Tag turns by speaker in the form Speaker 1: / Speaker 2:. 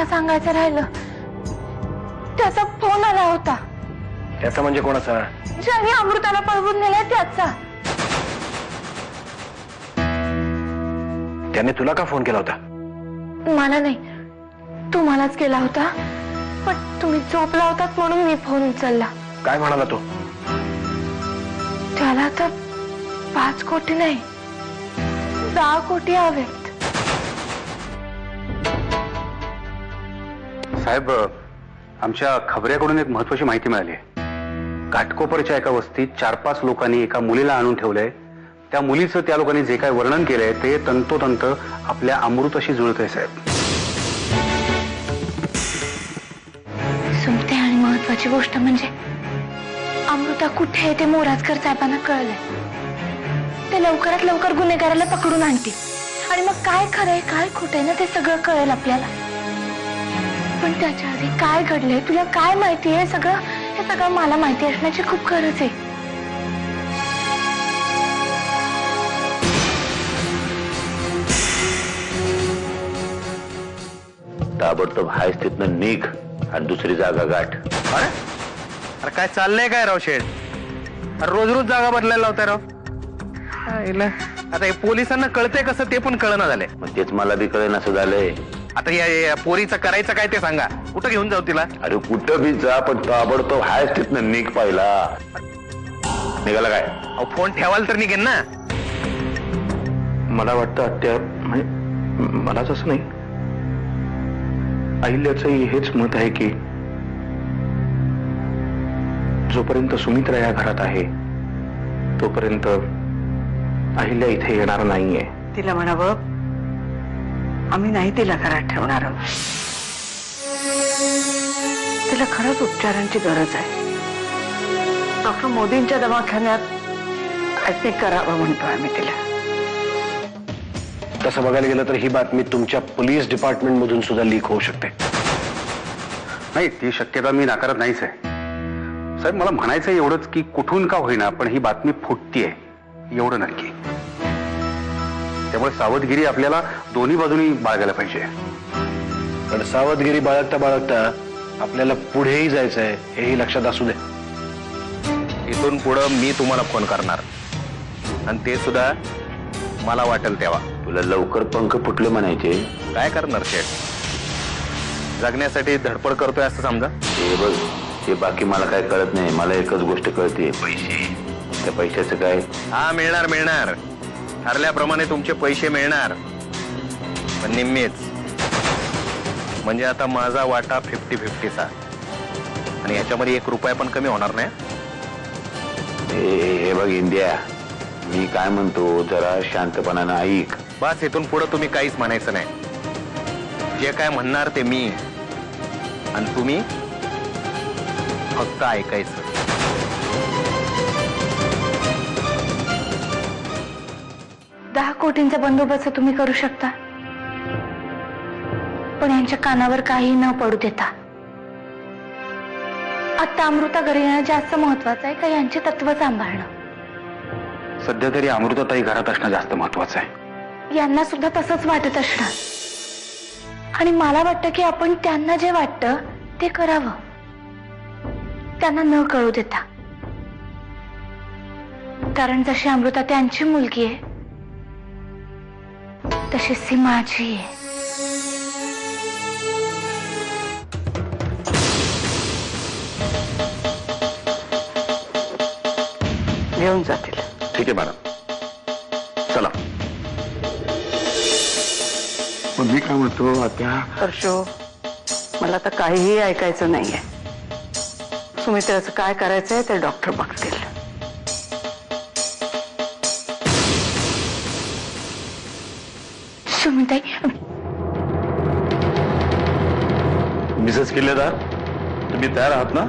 Speaker 1: तुम्हाला सांगायचं राहिलं, त्याचा फोन आला होता.
Speaker 2: त्याचा म्हणजे कोणाचा?
Speaker 1: ज्याने अमृताला पळवून नेलाय त्याचा.
Speaker 2: त्याने तुला का फोन केला होता?
Speaker 1: मला नाही, तुम्हालाच केला होता, पण तुम्ही झोपला होतात म्हणून मी फोन उचलला.
Speaker 2: काय म्हणाला तो?
Speaker 1: त्याला तर 5 कोटी नाही 10 कोटी हवेत.
Speaker 3: साहेब, आमच्या खबऱ्याकडून एक महत्वाची माहिती मिळाली आहे. घाटकोपरच्या एका वस्तीत 4-5 लोकांनी एका मुलीला आणून ठेवलंय. त्या मुलीचं त्या लोकांनी जे काय वर्णन केलंय ते तंतोतंत आपल्या अमृताशी जुळतंय साहेब.
Speaker 1: सुमते, आणि महत्वाची गोष्ट म्हणजे अमृता कुठे आहे ते मोराजकर साहेबांना कळलंय. ते लवकरात लवकर गुन्हेगाराला पकडून आणतील आणि मग काय खरंय काय खोटंय ना ते सगळं कळेल आपल्याला. पण त्याच्या आधी काय घडलंय, तुला काय माहिती आहे, हे सगळं मला माहिती असण्याची खूप गरज आहे.
Speaker 4: ताबडतोब हायच तिथनं निघ आणि दुसरी जागा गाठ.
Speaker 2: अरे अरे काय चाललंय काय राव शेठ? रोज रोज जागा बदलायला लावताय राव. आता हे पोलिसांना कळतंय कसं ते पण कळना झालंय.
Speaker 4: मग तेच मला बी कळेन असं झालंय.
Speaker 2: आता या पोरीचं करायचं काय ते सांगा. कुठं घेऊन जाऊ तिला?
Speaker 4: अरे कुठं बी जा, पण ताबडतोब हायच तिथनं निघ. पाहिला निघाला काय?
Speaker 2: अहो फोन ठेवाल तर निघेन ना.
Speaker 5: मला वाटतं आत्या, म्हणजे मलाच असं नाही, अहिल्याचंही हेच मत आहे की जोपर्यंत सुमित्रा या घरात आहे तोपर्यंत अहिल्या इथे येणार नाहीये.
Speaker 6: तिला म्हणावं आम्ही नाही तिला घरात ठेवणार आहोत. तिला खरंच उपचारांची गरज आहे. डॉक्टर मोदींच्या दवाखान्यात ऍडमिट करावं म्हणतोय आम्ही तिला.
Speaker 2: तसं बघायला गेलं तर ही बातमी तुमच्या पोलीस डिपार्टमेंट मधून सुद्धा लीक होऊ शकते.
Speaker 3: नाही, ती शक्यता मी नाकारत नाहीच आहे साहेब. मला म्हणायचं एवढंच की कुठून का होईना पण ही बातमी फुटतीये एवढं नक्की. त्यामुळे सावधगिरी आपल्याला दोन्ही बाजूनी बाळगायला पाहिजे.
Speaker 2: पण सावधगिरी बाळगता बाळगता आपल्याला पुढेही जायचंय हेही लक्षात असू दे. इथून पुढं मी तुम्हाला फोन करणार आणि ते सुद्धा मला वाटेल तेव्हा.
Speaker 4: तुला लवकर पंख फुटले म्हणायचे.
Speaker 2: काय करणार शेठ? जगण्यासाठी धडपड करतोय असं समजा.
Speaker 4: हे बघ, ते बाकी मला काय कळत नाही. मला एकच गोष्ट कळते, पैसे. त्या पैशाचं काय?
Speaker 2: हा, मिळणार मिळणार. ठरल्याप्रमाणे तुमचे पैसे मिळणार, पण निम्मेच. म्हणजे आता माझा वाटा 50-50चा आणि याच्यामध्ये 1 रुपया पण कमी होणार नाही.
Speaker 4: हे बघ इंडिया, मी काय म्हणतो जरा शांतपणानं ऐक.
Speaker 2: बस, इथून पुढे तुम्ही काहीच म्हणायचं नाही. जे काय म्हणणार ते मी, आणि तुम्ही फक्त ऐकायचं.
Speaker 1: दहा कोटींचा बंदोबस्त तुम्ही करू शकता, पण यांच्या कानावर काही न पडू देता. आता अमृता घरी येणं जास्त महत्वाचं आहे का यांचे तत्व सांभाळणं?
Speaker 3: सध्या तरी अमृताताई घरात असणं जास्त महत्वाचं आहे.
Speaker 1: यांना सुद्धा तसंच वाटत असणार, आणि मला वाटतं की आपण त्यांना जे वाटतं ते करावं, त्यांना न कळू देता. कारण जशी अमृता त्यांची मुलगी आहे तशी ती माझी आहे.
Speaker 6: घेऊन जातील.
Speaker 5: ठीक आहे मॅडम, चला. पण मी काय म्हणतो आत्या,
Speaker 6: हर्षो, मला तर काहीही ऐकायचं नाहीये. सुमित्राचं काय करायचंय ते डॉक्टर बघतील.
Speaker 1: सुमिताई,
Speaker 5: मिसेस किल्लेदार, तुम्ही तयार आहात ना?